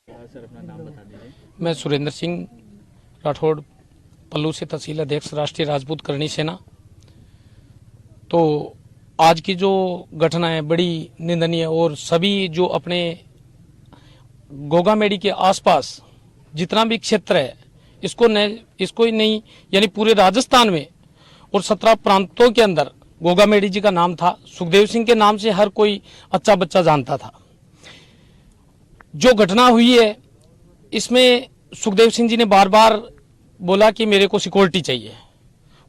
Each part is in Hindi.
सर अपना नाम बता दीजिए। मैं सुरेंद्र सिंह राठौड़, पल्लू से तहसील अध्यक्ष, राष्ट्रीय राजपूत करणी सेना। तो आज की जो घटना है बड़ी निंदनीय, और सभी जो अपने गोगामेडी के आसपास जितना भी क्षेत्र है इसको ही नहीं, यानी पूरे राजस्थान में और 17 प्रांतों के अंदर गोगामेडी जी का नाम था। सुखदेव सिंह के नाम से हर कोई अच्छा बच्चा जानता था। जो घटना हुई है इसमें सुखदेव सिंह जी ने बार बार बोला कि मेरे को सिक्योरिटी चाहिए,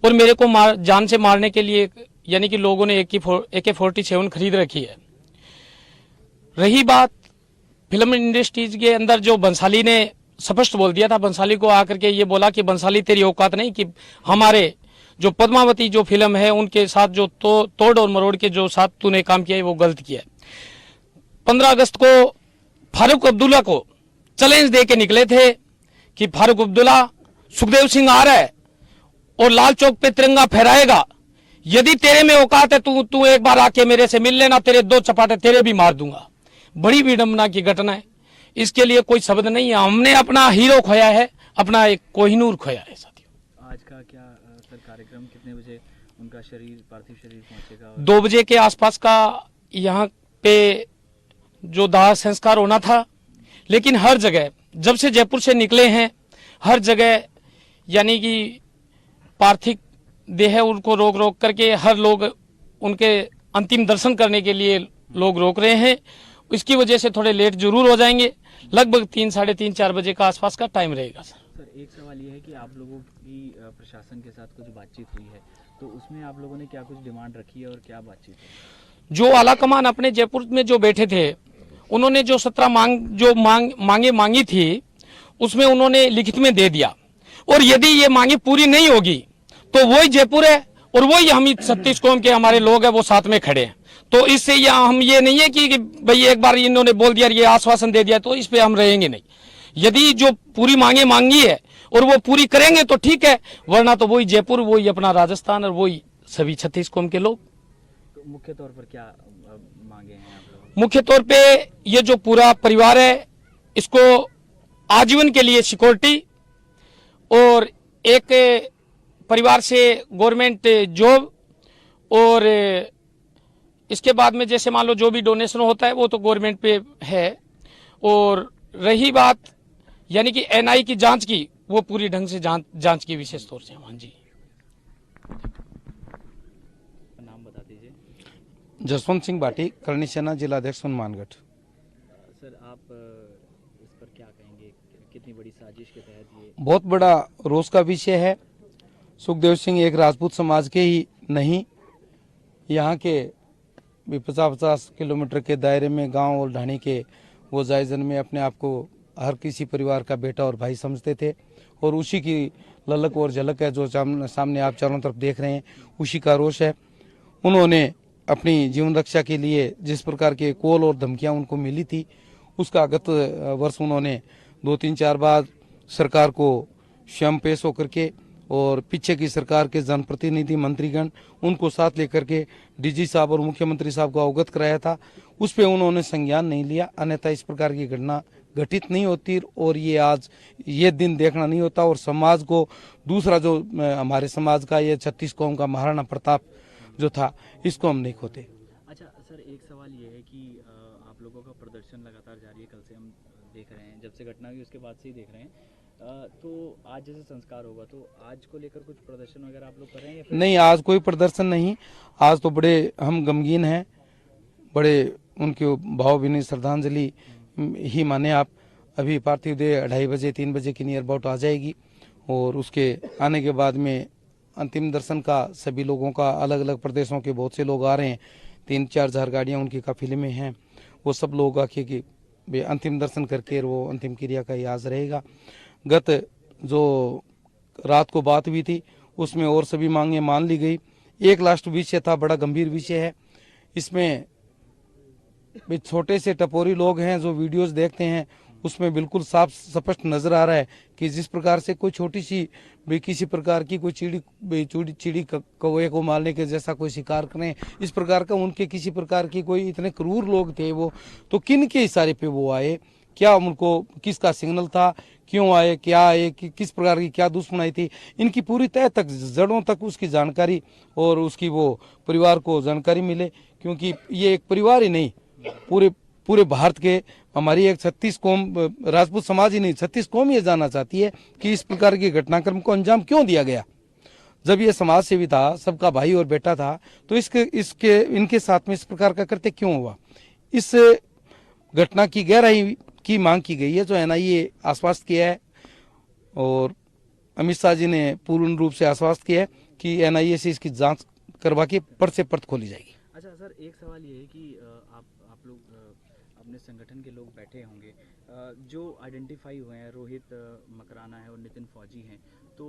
और मेरे को जान से मारने के लिए यानी कि लोगों ने AK-47 खरीद रखी है। रही बात फिल्म इंडस्ट्रीज के अंदर, जो बंसाली ने स्पष्ट बोल दिया था, बंसाली को आकर के ये बोला कि बंसाली तेरी औकात नहीं कि हमारे जो पद्मावती जो फिल्म है उनके साथ जो तोड़ और मरोड़ के जो साथ तूने काम किया है वो गलत किया है। 15 अगस्त को फारूक अब्दुल्ला को चैलेंज दे के निकले थे कि फारूक अब्दुल्ला, सुखदेव सिंह आ रहा है और लाल चौक पे तिरंगा फहराएगा, यदि तेरे में औकात है तू एक बार आके मेरे से मिल लेना, तेरे 2 चपाटे तेरे भी मार दूंगा। बड़ी विडंबना की घटना है, इसके लिए कोई शब्द नहीं है। हमने अपना हीरो खोया है, अपना एक कोहिनूर खोया है। साथियों, आज का क्या सर कार्यक्रम, कितने बजे उनका पार्थिव शरीर पहुंचेगा? 2 बजे के आसपास का यहाँ पे जो दाह संस्कार होना था, लेकिन हर जगह जब से जयपुर से निकले हैं हर जगह यानी कि पार्थिव देह उनको रोक करके हर लोग उनके अंतिम दर्शन करने के लिए लोग रोक रहे हैं। इसकी वजह से थोड़े लेट जरूर हो जाएंगे, लगभग 3, साढ़े 3, 4 बजे का आसपास का टाइम रहेगा। सर एक सवाल ये है कि आप लोगों की प्रशासन के साथ कुछ बातचीत हुई है, तो उसमें आप लोगों ने क्या कुछ डिमांड रखी है और क्या बातचीत है? जो आलाकमान अपने जयपुर में जो बैठे थे, उन्होंने जो 17 मांगे मांगी थी उसमें उन्होंने लिखित में दे दिया, और यदि ये मांगे पूरी नहीं होगी तो वही जयपुर है और वही हम 36 कौम के हमारे लोग हैं वो साथ में खड़े हैं। तो इससे हम ये नहीं है कि भाई एक बार इन्होंने बोल दिया, ये आश्वासन दे दिया तो इस पे हम रहेंगे नहीं। यदि जो पूरी मांगे मांगी है और वो पूरी करेंगे तो ठीक है, वरना तो वही जयपुर, वही अपना राजस्थान और वही सभी 36 कौम के लोग। तो मुख्य तौर पर क्या मांगे हैं आप लोग? मुख्य तौर पे ये जो पूरा परिवार है इसको आजीवन के लिए सिक्योरिटी, और एक परिवार से गवर्नमेंट जॉब, और इसके बाद में जैसे मान लो जो भी डोनेशन होता है वो तो गवर्नमेंट पे है। और रही बात यानी कि NI की जांच की, वो पूरी ढंग से जांच की विशेष तौर से। हाँ जी, नाम बता दीजिए। जसवंत सिंह भाटी, करणी सेना, जिला अध्यक्ष हनुमानगढ़। सर आप इस पर क्या कहेंगे, कितनी बड़ी साजिश के तहत ये? बहुत बड़ा रोष का विषय है। सुखदेव सिंह एक राजपूत समाज के ही नहीं, यहाँ के भी 50-50 किलोमीटर के दायरे में गांव और ढाणी के वो जायजन में अपने आप को हर किसी परिवार का बेटा और भाई समझते थे, और उसी की ललक और झलक है जो सामने आप चारों तरफ देख रहे हैं, उसी का रोष है। उन्होंने अपनी जीवन रक्षा के लिए जिस प्रकार के कॉल और धमकियां उनको मिली थी, उसका गत वर्ष उन्होंने 2-3-4 बार सरकार को स्वयं पेश होकर के और पीछे की सरकार के जनप्रतिनिधि मंत्रीगण उनको साथ लेकर के DG साहब और मुख्यमंत्री साहब को अवगत कराया था। उस पर उन्होंने संज्ञान नहीं लिया, अन्यथा इस प्रकार की घटना घटित नहीं होती और ये आज ये दिन देखना नहीं होता। और समाज को दूसरा जो हमारे समाज का ये 36 कौम का महाराणा प्रताप जो था, इसको हम नहीं खोते। अच्छा सर, एक सवाल ये है कि आप लोगों का प्रदर्शन लगातार जारी है, कल से हम देख रहे हैं, जब से घटना हुई उसके बाद से ही देख रहे हैं। तो आज जैसे संस्कार होगा तो आज को लेकर कुछ प्रदर्शन वगैरह आप लोग कर रहे हैं? नहीं, आज कोई प्रदर्शन नहीं। आज तो बड़े हम गमगीन हैं, बड़े उनके भावभीनी श्रद्धांजलि ही माने आप। अभी पार्थिव देह 2:30 बजे 3 बजे की नियर अबाउट आ जाएगी, और उसके आने के बाद में अंतिम दर्शन का सभी लोगों का, अलग अलग प्रदेशों के बहुत से लोग आ रहे हैं, 3-4 हजार गाड़ियाँ उनकी काफिले में हैं, वो सब लोग आके कि अंतिम दर्शन करके वो अंतिम क्रिया का याद रहेगा। गत जो रात को बात हुई थी उसमें और सभी मांगे मान ली गई। एक लास्ट विषय था, बड़ा गंभीर विषय है, इसमें छोटे से टपोरी लोग हैं जो वीडियोस देखते हैं, उसमें बिल्कुल साफ स्पष्ट नजर आ रहा है कि जिस प्रकार से कोई छोटी सी भी किसी प्रकार की कोई चिड़ी कौवे को मारने के जैसा कोई शिकार करें, इस प्रकार का उनके किसी प्रकार की कोई इतने क्रूर लोग थे वो, तो किन के इशारे पे वो आए, क्या उनको किसका सिग्नल था, क्यों आए, क्या आए, किस प्रकार की क्या दुश्मनाई थी, इनकी पूरी तह तक जड़ों तक उसकी जानकारी और उसकी वो परिवार को जानकारी मिले। क्योंकि ये एक परिवार ही नहीं, पूरे पूरे भारत के हमारी एक 36 कौम, राजपूत समाज ही नहीं 36 कौम ये जानना चाहती है कि इस प्रकार के घटनाक्रम को अंजाम क्यों दिया गया। जब ये समाज सेवी था, सबका भाई और बेटा था, तो इसके इनके साथ में इस प्रकार का कृत्य क्यों हुआ। इस घटना की गहराई की मांग की गई है, जो एनआईए आश्वस्त किया है और अमित शाह जी ने पूर्ण रूप से आश्वस्त किया है कि एनआईए से इसकी जांच करवा के परत से परत खोली जाएगी। अच्छा सर, एक सवाल ये है कि आप लोग अपने संगठन के लोग बैठे होंगे, जो आइडेंटिफाई हुए हैं, रोहित मकराना है और नितिन फौजी हैं, तो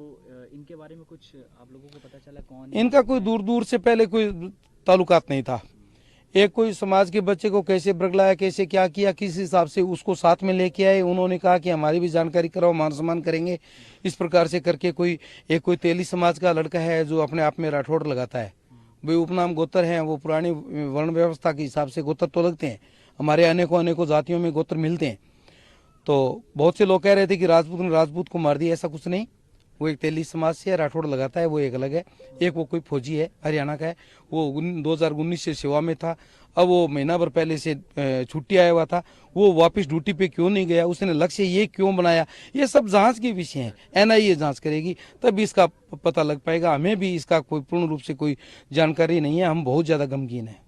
इनके बारे में कुछ आप लोगों को पता चला कौन? इनका कोई दूर दूर से पहले कोई ताल्लुकात नहीं था। एक कोई समाज के बच्चे को कैसे बरगलाया, कैसे क्या किया, किस हिसाब से उसको साथ में लेके आए, उन्होंने कहा कि हमारी भी जानकारी कराओ, मान सम्मान करेंगे, इस प्रकार से करके कोई तेली समाज का लड़का है जो अपने आप में राठौड़ लगाता है, वे उपनाम गोत्र हैं, वो पुरानी वर्ण व्यवस्था के हिसाब से गोत्र तो लगते हैं, हमारे अनेकों जातियों में गोत्र मिलते हैं। तो बहुत से लोग कह रहे थे कि राजपूत ने राजपूत को मार दिया, ऐसा कुछ नहीं। वो एक तेली समाज से राठौड़ लगाता है, वो एक अलग है। एक वो कोई फौजी है, हरियाणा का है, वो 2019 से सेवा में था। अब वो महीना भर पहले से छुट्टी आया हुआ था, वो वापस ड्यूटी पे क्यों नहीं गया, उसने लक्ष्य ये क्यों बनाया, ये सब जांच के विषय हैं। एनआईए जांच करेगी, तब इसका पता लग पाएगा। हमें भी इसका कोई पूर्ण रूप से कोई जानकारी नहीं है, हम बहुत ज़्यादा गमगीन हैं।